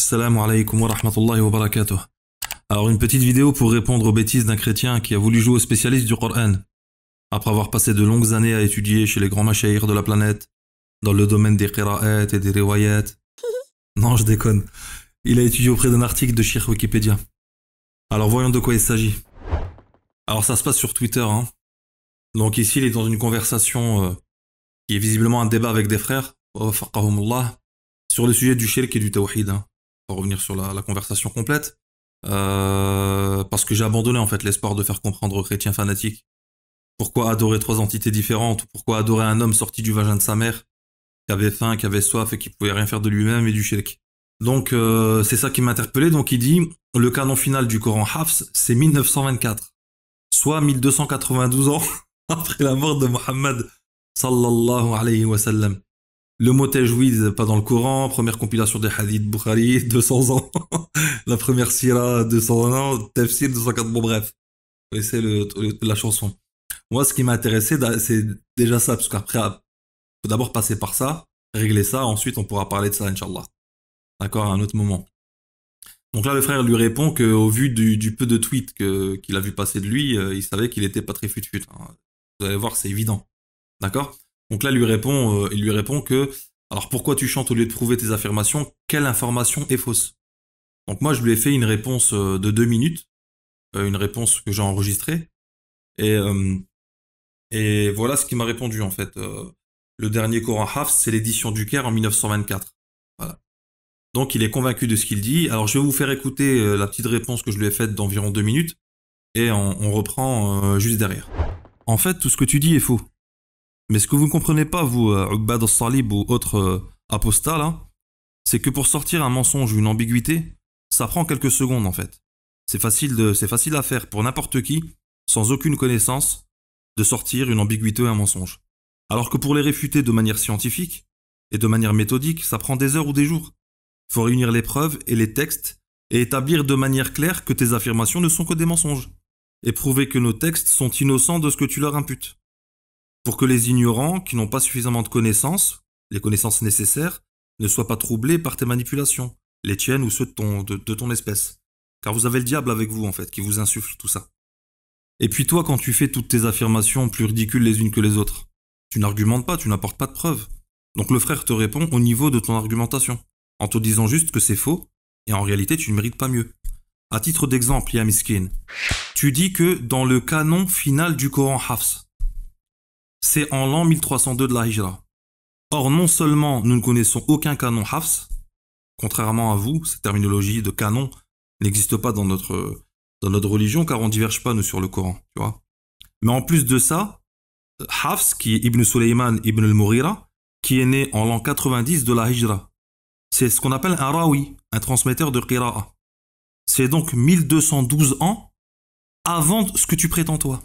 Assalamu alaikum wa rahmatullahi wa barakatuh. Alors une petite vidéo pour répondre aux bêtises d'un chrétien qui a voulu jouer au spécialiste du Coran. Après avoir passé de longues années à étudier chez les grands mashaïrs de la planète, dans le domaine des qira'at et des riwayat. Non, je déconne. Il a étudié auprès d'un article de Cheikh Wikipédia. Alors voyons de quoi il s'agit. Alors ça se passe sur Twitter, hein. Donc ici il est dans une conversation qui est visiblement un débat avec des frères, sur le sujet du shirk et du tawhid, hein. On va revenir sur la conversation complète. Parce que j'ai abandonné en fait l'espoir de faire comprendre aux chrétiens fanatiques pourquoi adorer trois entités différentes, pourquoi adorer un homme sorti du vagin de sa mère, qui avait faim, qui avait soif et qui pouvait rien faire de lui-même et du shirk. Donc c'est ça qui m'a interpellé. Donc il dit, le canon final du Coran Hafs, c'est 1924, soit 1292 ans après la mort de Mohammed sallallahu alayhi wa sallam. Le mot tajwid, pas dans le Coran, première compilation des hadiths Bukhari, 200 ans. La première sira, 200 ans, tafsir, 204, bon bref. Vous connaissez la chanson. Moi, ce qui m'a intéressé, c'est déjà ça, parce qu'après, faut d'abord passer par ça, régler ça, ensuite on pourra parler de ça, Inch'Allah. D'accord, à un autre moment. Donc là, le frère lui répond qu'au vu du peu de tweets qu'il a vu passer de lui, il savait qu'il était pas très fut-fut, hein. Vous allez voir, c'est évident. D'accord? Donc là, il lui répond que, alors pourquoi tu chantes au lieu de prouver tes affirmations? Quelle information est fausse? Donc moi, je lui ai fait une réponse de 2 minutes, une réponse que j'ai enregistrée, et voilà ce qu'il m'a répondu en fait. Le dernier Coran Hafs, c'est l'édition du Caire en 1924. Voilà. Donc il est convaincu de ce qu'il dit. Alors je vais vous faire écouter la petite réponse que je lui ai faite d'environ 2 minutes, et on reprend juste derrière. En fait, tout ce que tu dis est faux. Mais ce que vous ne comprenez pas, vous, Ubbad al-Salib ou autres apostats, là, c'est que pour sortir un mensonge ou une ambiguïté, ça prend quelques secondes, en fait. C'est facile à faire pour n'importe qui, sans aucune connaissance, de sortir une ambiguïté ou un mensonge. Alors que pour les réfuter de manière scientifique et de manière méthodique, ça prend des heures ou des jours. Il faut réunir les preuves et les textes et établir de manière claire que tes affirmations ne sont que des mensonges. Et prouver que nos textes sont innocents de ce que tu leur imputes. Pour que les ignorants, qui n'ont pas suffisamment de connaissances, les connaissances nécessaires, ne soient pas troublés par tes manipulations, les tiennes ou ceux de ton espèce. Car vous avez le diable avec vous, en fait, qui vous insuffle tout ça. Et puis toi, quand tu fais toutes tes affirmations plus ridicules les unes que les autres, tu n'argumentes pas, tu n'apportes pas de preuves. Donc le frère te répond au niveau de ton argumentation, en te disant juste que c'est faux, et en réalité tu ne mérites pas mieux. À titre d'exemple, Ya Miskin, tu dis que dans le canon final du Coran Hafs, c'est en l'an 1302 de la Hijra. Or, non seulement nous ne connaissons aucun canon Hafs, contrairement à vous, cette terminologie de canon n'existe pas dans notre religion, car on ne diverge pas, nous, sur le Coran, tu vois. Mais en plus de ça, Hafs, qui est Ibn Suleyman Ibn al-Mughira, qui est né en l'an 90 de la Hijra, c'est ce qu'on appelle un rawi, un transmetteur de qira'a. C'est donc 1212 ans avant ce que tu prétends toi.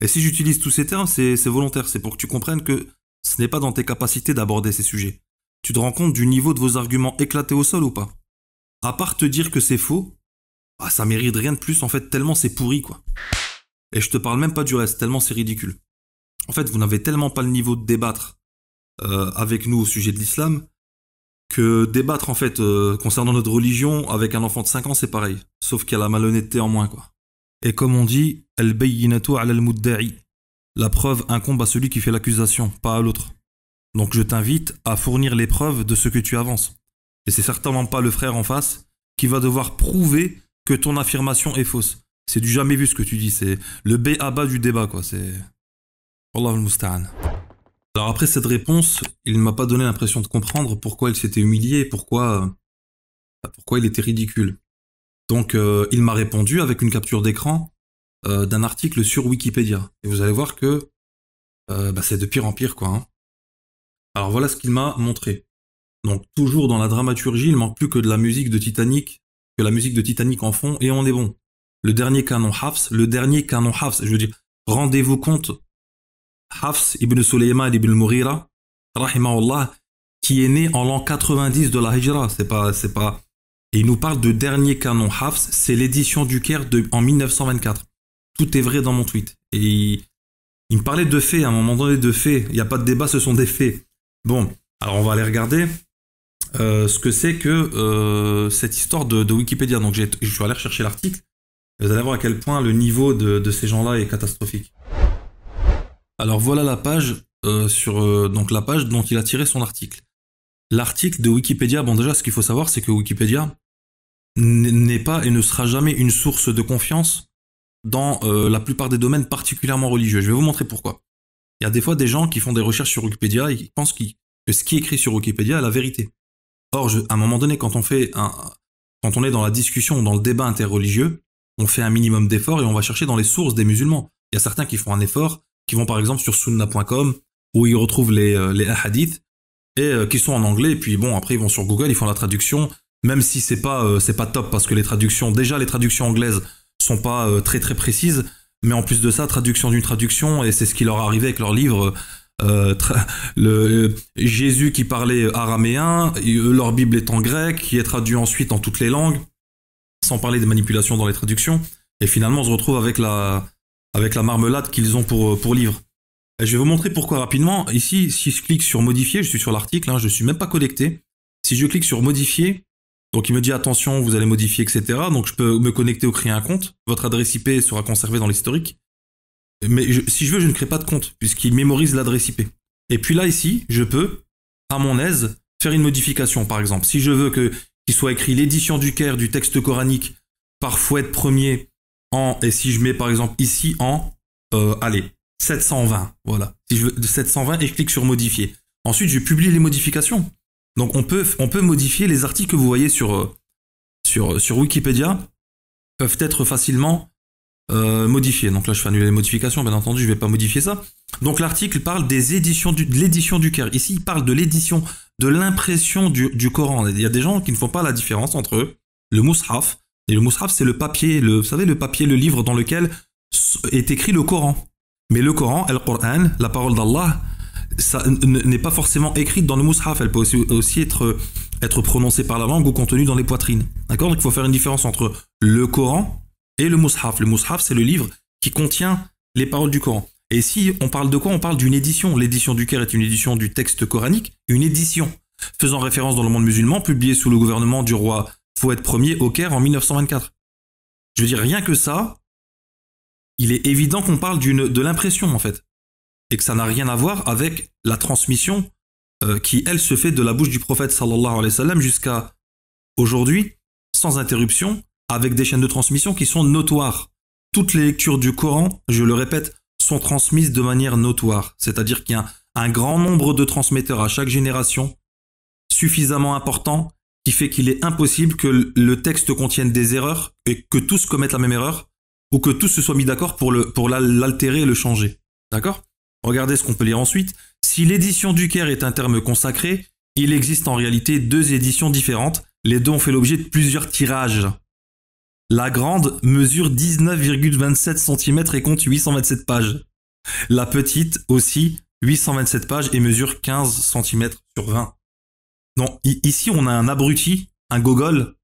Et si j'utilise tous ces termes, c'est volontaire, c'est pour que tu comprennes que ce n'est pas dans tes capacités d'aborder ces sujets. Tu te rends compte du niveau de vos arguments éclatés au sol ou pas? À part te dire que c'est faux, bah ça mérite rien de plus en fait, tellement c'est pourri quoi. Et je te parle même pas du reste, tellement c'est ridicule. En fait, vous n'avez tellement pas le niveau de débattre avec nous au sujet de l'islam, que débattre en fait concernant notre religion avec un enfant de 5 ans c'est pareil, sauf qu'il y a la malhonnêteté en moins quoi. Et comme on dit, al-bayyinatu ala al-mudda'i. La preuve incombe à celui qui fait l'accusation, pas à l'autre. Donc je t'invite à fournir les preuves de ce que tu avances. Et c'est certainement pas le frère en face qui va devoir prouver que ton affirmation est fausse. C'est du jamais vu ce que tu dis, c'est le b.a.-ba du débat quoi, c'est... Wallahu al-musta'an. Alors après cette réponse, il ne m'a pas donné l'impression de comprendre pourquoi il s'était humilié, pourquoi il était ridicule. Donc il m'a répondu avec une capture d'écran d'un article sur Wikipédia. Et vous allez voir que c'est de pire en pire quoi, hein. Alors voilà ce qu'il m'a montré. Donc toujours dans la dramaturgie, il manque plus que de la musique de Titanic, que la musique de Titanic en fond, et on est bon. Le dernier canon Hafs, je veux dire, rendez-vous compte, Hafs ibn Suleyman ibn al-Mughira, rahimahullah, qui est né en l'an 90 de la Hijra, c'est pas... Et il nous parle de dernier canon Hafs, c'est l'édition du Caire en 1924. Tout est vrai dans mon tweet. Et il me parlait de faits, à un moment donné de faits. Il n'y a pas de débat, ce sont des faits. Bon, alors on va aller regarder. ce que c'est que cette histoire de Wikipédia. Donc je suis allé rechercher l'article. Vous allez voir à quel point le niveau de ces gens-là est catastrophique. Alors voilà la page donc la page dont il a tiré son article. L'article de Wikipédia, bon déjà ce qu'il faut savoir c'est que Wikipédia n'est pas et ne sera jamais une source de confiance dans la plupart des domaines particulièrement religieux. Je vais vous montrer pourquoi. Il y a des fois des gens qui font des recherches sur Wikipédia et qui pensent que ce qui est écrit sur Wikipédia est la vérité. Or, à un moment donné, quand on est dans la discussion, dans le débat interreligieux, on fait un minimum d'efforts et on va chercher dans les sources des musulmans. Il y a certains qui font un effort, qui vont par exemple sur sunna.com, où ils retrouvent les hadiths, et qui sont en anglais, et puis bon, après ils vont sur Google, ils font la traduction, même si c'est pas top, parce que les traductions anglaises sont pas très très précises, mais en plus de ça, traduction d'une traduction, et c'est ce qui leur est arrivé avec leur livre, Jésus qui parlait araméen, leur Bible est en grec, qui est traduit ensuite en toutes les langues, sans parler des manipulations dans les traductions, et finalement on se retrouve avec la marmelade qu'ils ont pour livre. Et je vais vous montrer pourquoi rapidement. Ici, si je clique sur modifier, je suis sur l'article, je ne suis même pas connecté. Si je clique sur modifier, donc il me dit attention, vous allez modifier, etc. Donc je peux me connecter ou créer un compte. Votre adresse IP sera conservée dans l'historique. Mais si je veux, je ne crée pas de compte, puisqu'il mémorise l'adresse IP. Et puis là, ici, je peux, à mon aise, faire une modification, par exemple. Si je veux qu'il soit écrit l'édition du Caire du texte coranique par Fouad Ier et si je mets, par exemple, ici en, 720, voilà. Si je veux de 720 et je clique sur modifier. Ensuite, je publie les modifications. Donc, on peut modifier les articles que vous voyez sur Wikipédia, peuvent être facilement modifiés. Donc là, je fais annuler les modifications, bien entendu, je ne vais pas modifier ça. Donc l'article parle de l'édition du Caire. Ici, il parle de l'édition, de l'impression du Coran. Il y a des gens qui ne font pas la différence entre le Mus'haf, et le Mus'haf, c'est le papier, vous savez, le papier, le livre dans lequel est écrit le Coran. Mais le Coran, Al-Qur'an, la parole d'Allah, ça n'est pas forcément écrite dans le Mus'haf. Elle peut aussi être prononcée par la langue ou contenue dans les poitrines. D'accord? Donc il faut faire une différence entre le Coran et le Mus'haf. Le Mus'haf, c'est le livre qui contient les paroles du Coran. Et ici, on parle de quoi? On parle d'une édition. L'édition du Caire est une édition du texte coranique, une édition faisant référence dans le monde musulman, publiée sous le gouvernement du roi Fouad Ier au Caire en 1924. Je veux dire, rien que ça, il est évident qu'on parle de l'impression, en fait. Et que ça n'a rien à voir avec la transmission qui, elle, se fait de la bouche du prophète sallallahu alayhi wa sallam jusqu'à aujourd'hui, sans interruption, avec des chaînes de transmission qui sont notoires. Toutes les lectures du Coran, je le répète, sont transmises de manière notoire. C'est-à-dire qu'il y a un grand nombre de transmetteurs à chaque génération, suffisamment important, qui fait qu'il est impossible que le texte contienne des erreurs et que tous commettent la même erreur, ou que tous se soient mis d'accord pour l'altérer et le changer. D'accord? Regardez ce qu'on peut lire ensuite. Si l'édition du Caire est un terme consacré, il existe en réalité deux éditions différentes. Les deux ont fait l'objet de plusieurs tirages. La grande mesure 19,27 cm et compte 827 pages. La petite aussi 827 pages et mesure 15 cm sur 20. Donc ici on a un abruti, un gogol.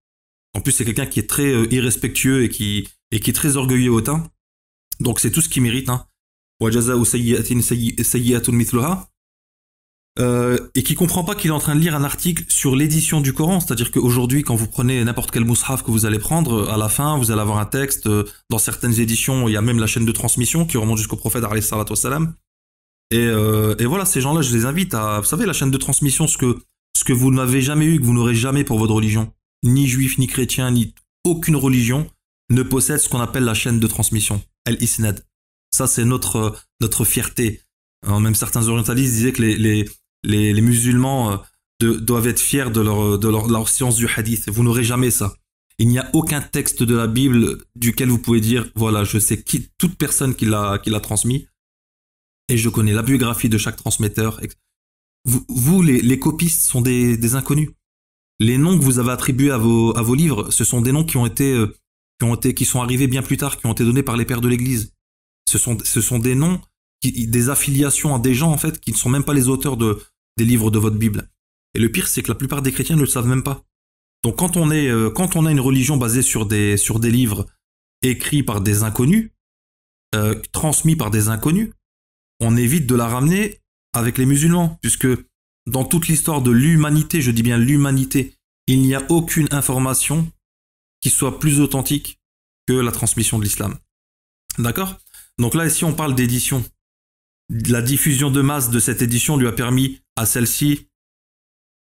En plus c'est quelqu'un qui est très irrespectueux et qui est très orgueilleux et hautain. Donc c'est tout ce qu'il mérite. Et qui comprend pas qu'il est en train de lire un article sur l'édition du Coran. C'est-à-dire qu'aujourd'hui, quand vous prenez n'importe quel mushaf que vous allez prendre, à la fin, vous allez avoir un texte. Dans certaines éditions, il y a même la chaîne de transmission qui remonte jusqu'au prophète alayhi salatu wassalam. Et voilà, ces gens-là, je les invite à, vous savez, la chaîne de transmission, ce que vous n'avez jamais eu, que vous n'aurez jamais pour votre religion. Ni juif, ni chrétien, ni aucune religion ne possède ce qu'on appelle la chaîne de transmission. Al-Isnad. Ça, c'est notre fierté. Alors, même certains orientalistes disaient que les musulmans doivent être fiers de leur science du hadith. Vous n'aurez jamais ça. Il n'y a aucun texte de la Bible duquel vous pouvez dire, voilà, je sais toute personne qui l'a transmis, et je connais la biographie de chaque transmetteur. Vous les copistes sont des inconnus. Les noms que vous avez attribués à vos livres, ce sont des noms qui sont arrivés bien plus tard, qui ont été donnés par les pères de l'Église. Ce sont des noms, des affiliations à des gens, en fait, qui ne sont même pas les auteurs des livres de votre Bible. Et le pire, c'est que la plupart des chrétiens ne le savent même pas. Donc quand on a une religion basée sur des livres écrits par des inconnus, transmis par des inconnus, on évite de la ramener avec les musulmans, puisque dans toute l'histoire de l'humanité, je dis bien l'humanité, il n'y a aucune information qui soit plus authentique que la transmission de l'islam. D'accord? Donc là, ici, on parle d'édition. La diffusion de masse de cette édition lui a permis à celle-ci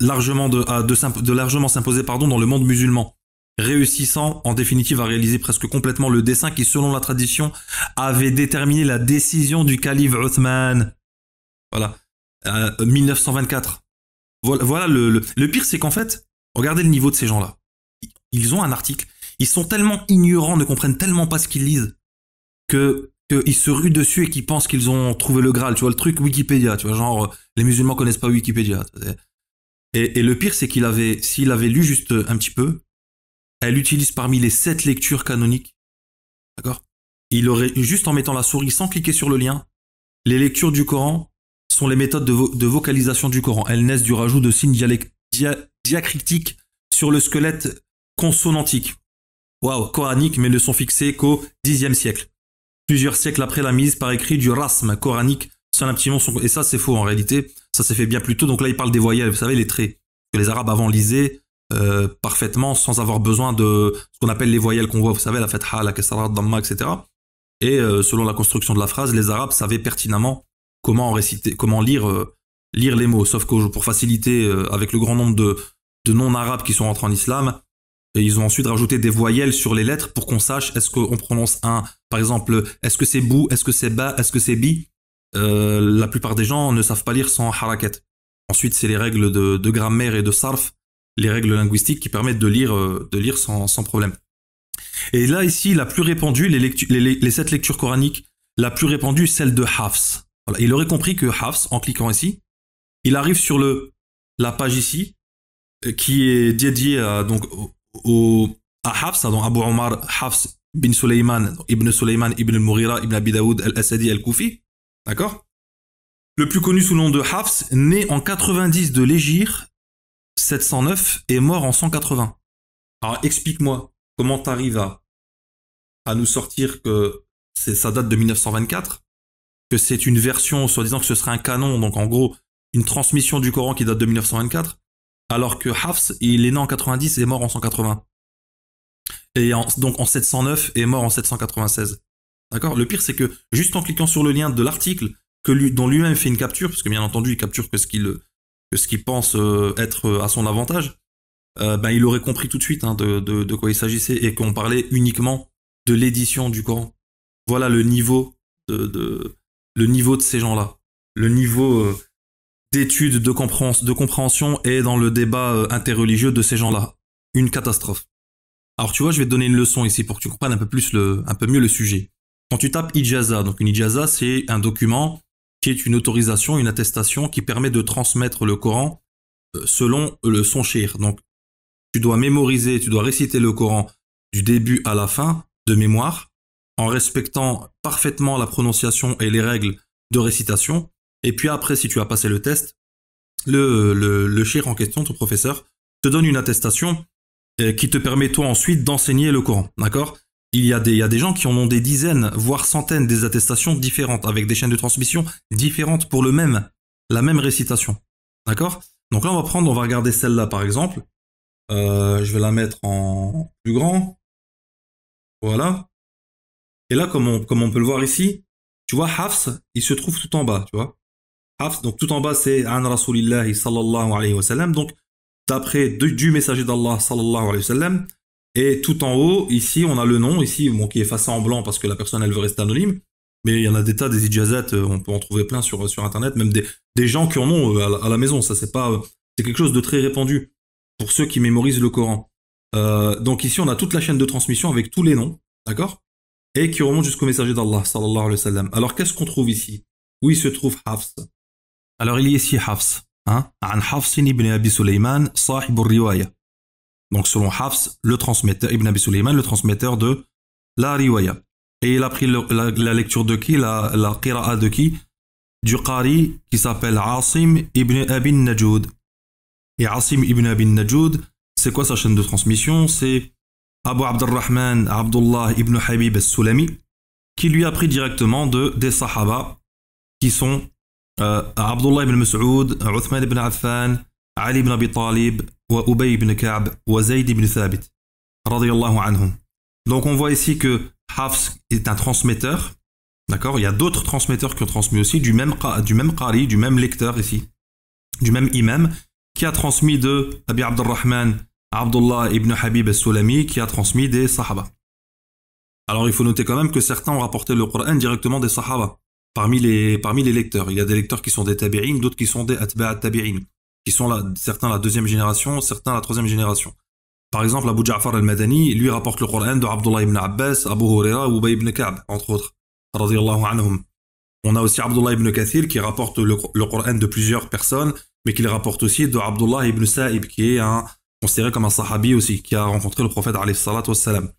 largement largement s'imposer dans le monde musulman, réussissant en définitive à réaliser presque complètement le dessein qui, selon la tradition, avait déterminé la décision du calife Othman. Voilà. 1924. Voilà le pire, c'est qu'en fait, regardez le niveau de ces gens-là. Ils ont un article. Ils sont tellement ignorants, ne comprennent tellement pas ce qu'ils lisent, qu'ils se ruent dessus et qu'ils pensent qu'ils ont trouvé le Graal. Tu vois, le truc Wikipédia, tu vois, genre, les musulmans connaissent pas Wikipédia. Et le pire, c'est s'il avait lu juste un petit peu, elle utilise parmi les 7 lectures canoniques. D'accord? Il aurait, juste en mettant la souris sans cliquer sur le lien, les lectures du Coran sont les méthodes de vocalisation du Coran. Elles naissent du rajout de signes diacritiques sur le squelette consonantique. Waouh, coranique, mais ne sont fixés qu'au Xe siècle. Plusieurs siècles après la mise par écrit du rasm coranique, seul un petit nom et ça c'est faux en réalité, ça s'est fait bien plus tôt. Donc là il parle des voyelles, vous savez les traits que les Arabes avant lisaient parfaitement sans avoir besoin de ce qu'on appelle les voyelles qu'on voit, vous savez la fatha, la kasra, damma, etc. Et selon la construction de la phrase, les Arabes savaient pertinemment comment réciter, comment lire les mots, sauf que pour faciliter avec le grand nombre de non-arabes qui sont rentrés en islam, et ils ont ensuite rajouté des voyelles sur les lettres pour qu'on sache est-ce qu'on prononce un, par exemple, est-ce que c'est bou, est-ce que c'est ba, est-ce que c'est bi. La plupart des gens ne savent pas lire sans harakat. Ensuite, c'est les règles de grammaire et de sarf, les règles linguistiques qui permettent de lire sans problème. Et là, ici, la plus répandue, les 7 lectures coraniques, la plus répandue, celle de Hafs. Voilà. Il aurait compris que Hafs, en cliquant ici, il arrive sur la page ici, qui est dédiée à Hafs, donc Abu Omar Hafs bin Suleyman ibn al-Mughira ibn Abi Daoud al-Asadi al-Koufi, d'accord? Le plus connu sous le nom de Hafs, né en 90 de l'Hégire 709 et mort en 180. Alors explique-moi comment t'arrives à nous sortir que ça date de 1924, que c'est une version soi-disant que ce serait un canon, donc en gros une transmission du Coran qui date de 1924, alors que Hafs, il est né en 90 et mort en 180. Et donc en 709 et mort en 796. D'accord? Le pire, c'est que juste en cliquant sur le lien de l'article, dont lui-même fait une capture, parce que bien entendu, il capture que ce qu'il pense être à son avantage, il aurait compris tout de suite de quoi il s'agissait et qu'on parlait uniquement de l'édition du Coran. Voilà le niveau de ces gens-là. Le niveau d'étude, de compréhension et dans le débat interreligieux de ces gens-là. Une catastrophe. Alors tu vois, je vais te donner une leçon ici pour que tu comprennes un peu mieux le sujet. Quand tu tapes ijaza, donc une ijaza, c'est un document qui est une autorisation, une attestation qui permet de transmettre le Coran selon son shir. Donc tu dois mémoriser, tu dois réciter le Coran du début à la fin de mémoire en respectant parfaitement la prononciation et les règles de récitation. Et puis après, si tu as passé le test, le shir en question, ton professeur, te donne une attestation qui te permet toi ensuite d'enseigner le Coran, d'accord? Il y a des gens qui en ont des dizaines, voire centaines des attestations différentes, avec des chaînes de transmission différentes pour la même récitation, d'accord? Donc là, on va regarder celle-là par exemple. Je vais la mettre en plus grand. Voilà. Et là, comme on peut le voir ici, tu vois, Hafs, il se trouve tout en bas, tu vois. Hafs, donc tout en bas, c'est An Rasulillahi sallallahu alayhi wa sallam, donc d'après du messager d'Allah sallallahu alayhi wa sallam. Et tout en haut, ici, on a le nom, ici, bon, qui est effacé en blanc parce que la personne, elle veut rester anonyme. Mais il y en a des tas, des ijazat, on peut en trouver plein sur Internet, même des gens qui en ont à la maison. Ça, c'est quelque chose de très répandu pour ceux qui mémorisent le Coran. Donc ici, on a toute la chaîne de transmission avec tous les noms, d'accord? Et qui remonte jusqu'au messager d'Allah, sallallahu alayhi wa sallam. Alors, qu'est-ce qu'on trouve ici? Où il se trouve Hafs? Alors, il y a ici Hafs, hein? An Hafsin ibn Abi Suleyman, sahib al-riwaya. Donc, selon Hafs, le transmetteur, Ibn Abi Suleyman, le transmetteur de la riwaya. Et il a pris la lecture de qui? La qira'a de qui? Du qari qui s'appelle Asim ibn Abi Najoud. Et Asim ibn Abi Najoud, c'est quoi sa chaîne de transmission? C'est Abu Abdurrahman Abdullah ibn Habib al-Sulami, qui lui a pris directement des sahaba qui sont Abdullah ibn Mas'ud, Uthman ibn Affan, Ali ibn Abi Talib, wa Ubay ibn Ka'b, wa Zayd ibn Thabit, radiyallahu anhum. Donc on voit ici que Hafs est un transmetteur, d'accord? Il y a d'autres transmetteurs qui ont transmis aussi du même qari, du même lecteur ici, du même imam, qui a transmis de Abi Abdurrahman, Abdullah ibn Habib al-Sulami, qui a transmis des Sahaba. Alors il faut noter quand même que certains ont rapporté le Coran directement des Sahaba, parmi les lecteurs. Il y a des lecteurs qui sont des tabi'in, d'autres qui sont des atba' tabi'in, qui sont certains la deuxième génération, certains la troisième génération. Par exemple, Abu Ja'far al-Madani, lui rapporte le Coran de Abdullah ibn Abbas, Abu Huraira ou Ubay ibn Ka'b, entre autres. Radiyallahu anhum. On a aussi Abdullah ibn Kathir qui rapporte le Coran de plusieurs personnes, mais qui le rapporte aussi de Abdullah ibn Sa'ib, qui est considéré comme un sahabi aussi, qui a rencontré le prophète alayhi salatu wassalam.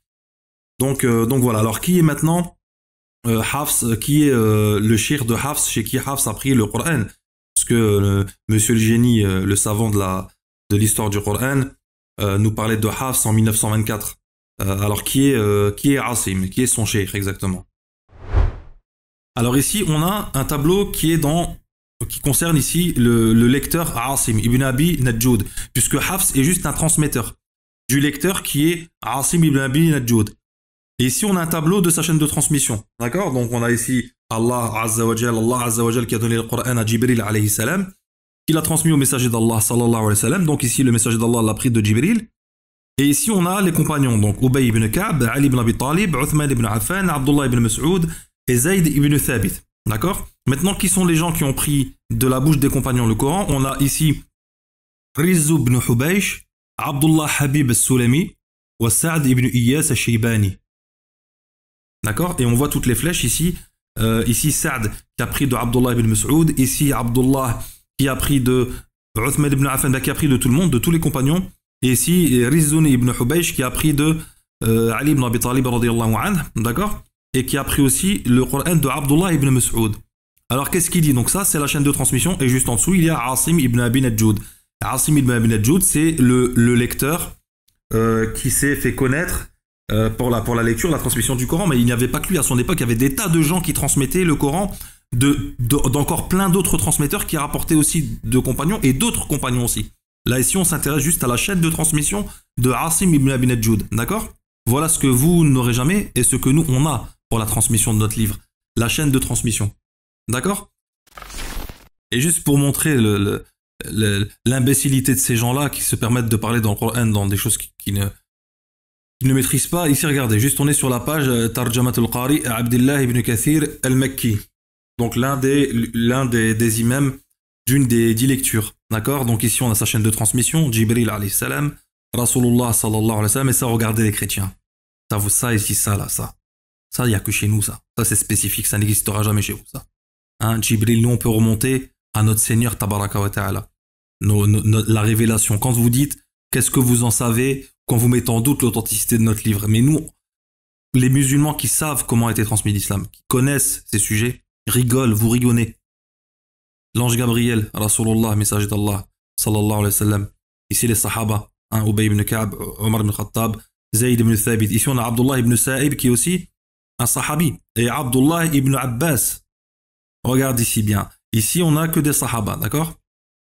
Donc voilà. Alors qui est maintenant Hafs, qui est le shir de Hafs, chez qui Hafs a pris le Coran? Parce que monsieur le génie, le savant de l'histoire du Coran, nous parlait de Hafs en 1924. Alors qui est Asim, qui est son cheikh exactement? Alors ici on a un tableau qui concerne ici le lecteur Asim ibn Abi Najjoud, puisque Hafs est juste un transmetteur du lecteur qui est Asim ibn Abi Najjoud. Et ici on a un tableau de sa chaîne de transmission, d'accord? Donc on a ici Allah Azza wa Jal qui a donné le Coran à Jibril alayhi salam, qui l'a transmis au messager d'Allah sallallahu alayhi wa sallam. Donc ici le messager d'Allah l'a pris de Jibril. Et ici on a les compagnons, donc Ubay ibn Ka'b, Ali ibn Abi Talib, Uthman ibn Affan, Abdullah ibn Mas'ud et Zayd ibn Thabit. D'accord? Maintenant, qui sont les gens qui ont pris de la bouche des compagnons le Coran? On a ici Rizzu ibn Hubaysh, Abdullah Habib al-Sulami, wa Sa'd ibn Iyas al-Shaybani. D'accord? Et on voit toutes les flèches ici. Ici, Sa'd qui a pris de Abdullah ibn Mas'ud. Ici, Abdullah qui a pris de Uthman ibn Affan, qui a pris de tout le monde, de tous les compagnons. Et ici, Rizzu ibn Hubaysh qui a pris de Ali ibn Abi Talib radiyallahu anhu. D'accord? Et qui a pris aussi le Coran de Abdullah ibn Mas'ud. Alors qu'est-ce qu'il dit? Donc ça, c'est la chaîne de transmission, et juste en dessous, il y a Asim ibn Abi Najjoud. Asim ibn Abi Najjoud, c'est le lecteur qui s'est fait connaître pour la lecture, la transmission du Coran, mais il n'y avait pas que lui. À son époque, il y avait des tas de gens qui transmettaient le Coran, d'encore plein d'autres transmetteurs qui rapportaient aussi de compagnons, et d'autres compagnons aussi. Là, ici, on s'intéresse juste à la chaîne de transmission de Asim ibn Abi Najjoud. D'accord? Voilà ce que vous n'aurez jamais, et ce que nous, on a pour la transmission de notre livre, la chaîne de transmission. D'accord? Et juste pour montrer l'imbécilité de ces gens-là qui se permettent de parler dans le Coran, dans des choses qui ne maîtrisent pas, ici regardez, juste on est sur la page Tarjamat al-Qari Abdullah ibn Kathir al-Makki, donc l'un des imams d'une des 10 lectures. D'accord? Donc ici on a sa chaîne de transmission, Jibril alayhi salam, Rasulullah sallallahu alayhi wa sallam, et ça, regardez les chrétiens. Ça ici, ça là, ça. Ça, il n'y a que chez nous, ça. Ça, c'est spécifique, ça n'existera jamais chez vous, ça. Hein, Jibril, nous, on peut remonter à notre Seigneur, tabaraka wa ta'ala. La révélation. Quand vous dites, qu'est-ce que vous en savez, quand vous mettez en doute l'authenticité de notre livre. Mais nous, les musulmans qui savent comment a été transmis l'islam, qui connaissent ces sujets, rigolent, vous rigolez. L'ange Gabriel, Rasulullah, messager d'Allah, sallallahu alayhi wa sallam. Ici, les sahaba, hein, Ubay ibn Ka'b, Omar ibn Khattab, Zayd ibn Thabit. Ici, on a Abdullah ibn Sa'ib qui est aussi un sahabi. Et Abdullah ibn Abbas. Regarde ici bien. Ici, on n'a que des sahaba, d'accord?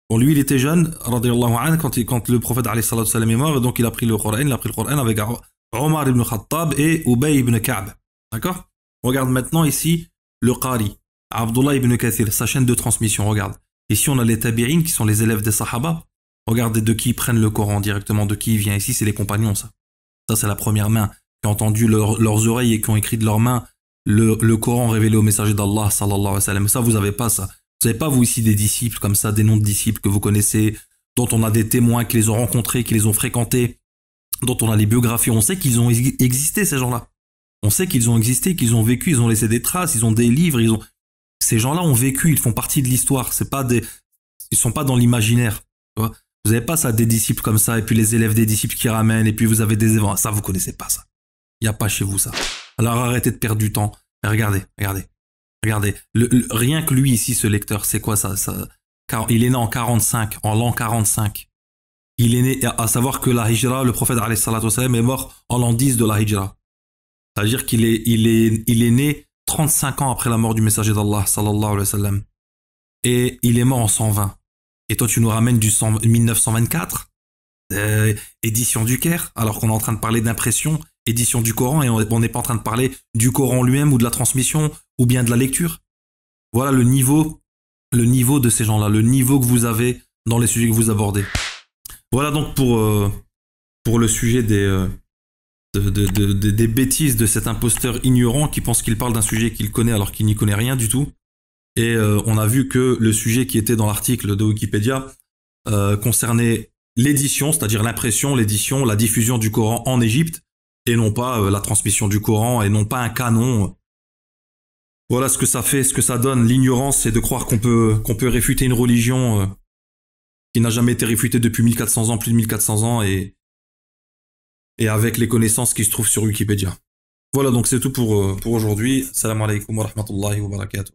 Bon, lui, il était jeune, radiyallahu anhu, quand le prophète alayhi salatu wassalam est mort, et donc il a pris le Coran avec Omar ibn Khattab et Ubay ibn Ka'b. D'accord? Regarde maintenant ici le Qari, Abdullah ibn Kathir, sa chaîne de transmission, regarde. Ici, on a les tabi'in qui sont les élèves des sahaba. Regardez de qui ils prennent le Coran directement, de qui il vient. Ici, c'est les compagnons, ça. Ça, c'est la première main qui ont entendu leurs oreilles et qui ont écrit de leurs mains le Coran révélé au messager d'Allah, sallallahu alayhi wa sallam. Ça, vous n'avez pas ça. Vous n'avez pas, vous, ici, des disciples comme ça, des noms de disciples que vous connaissez, dont on a des témoins qui les ont rencontrés, qui les ont fréquentés, dont on a les biographies. On sait qu'ils ont existé, ces gens-là. On sait qu'ils ont existé, qu'ils ont vécu, ils ont laissé des traces, ils ont des livres, ces gens-là ont vécu, ils font partie de l'histoire. Ils sont pas dans l'imaginaire. Vous n'avez pas ça, des disciples comme ça, et puis les élèves des disciples qui ramènent, et puis vous avez des événements. Ça, vous connaissez pas ça. Il n'y a pas chez vous ça. Alors arrêtez de perdre du temps. Regardez. Rien que lui ici, ce lecteur, c'est quoi ça, il est né en 45, en l'an 45. Il est né, à savoir que la hijra, le prophète alayhi salatu wassalam est mort en l'an 10 de la hijra. C'est-à-dire qu'il est né 35 ans après la mort du messager d'Allah, sallallahu alayhi wa sallam. et il est mort en 120. Et toi, tu nous ramènes du 1924, édition du Caire, alors qu'on est en train de parler d'impression, édition du Coran, et on n'est pas en train de parler du Coran lui-même ou de la transmission ou bien de la lecture. Voilà le niveau de ces gens-là, le niveau que vous avez dans les sujets que vous abordez. Voilà donc pour le sujet des bêtises de cet imposteur ignorant qui pense qu'il parle d'un sujet qu'il connaît alors qu'il n'y connaît rien du tout. Et on a vu que le sujet qui était dans l'article de Wikipédia concernait l'édition, c'est-à-dire l'impression, l'édition, la diffusion du Coran en Égypte, et non pas la transmission du Coran, et non pas un canon. Voilà ce que ça fait, ce que ça donne. L'ignorance, c'est de croire qu'on peut réfuter une religion qui n'a jamais été réfutée depuis 1400 ans, plus de 1400 ans, et avec les connaissances qui se trouvent sur Wikipédia. Voilà, donc c'est tout pour aujourd'hui. Salam alaikum wa rahmatullahi wa barakatuh.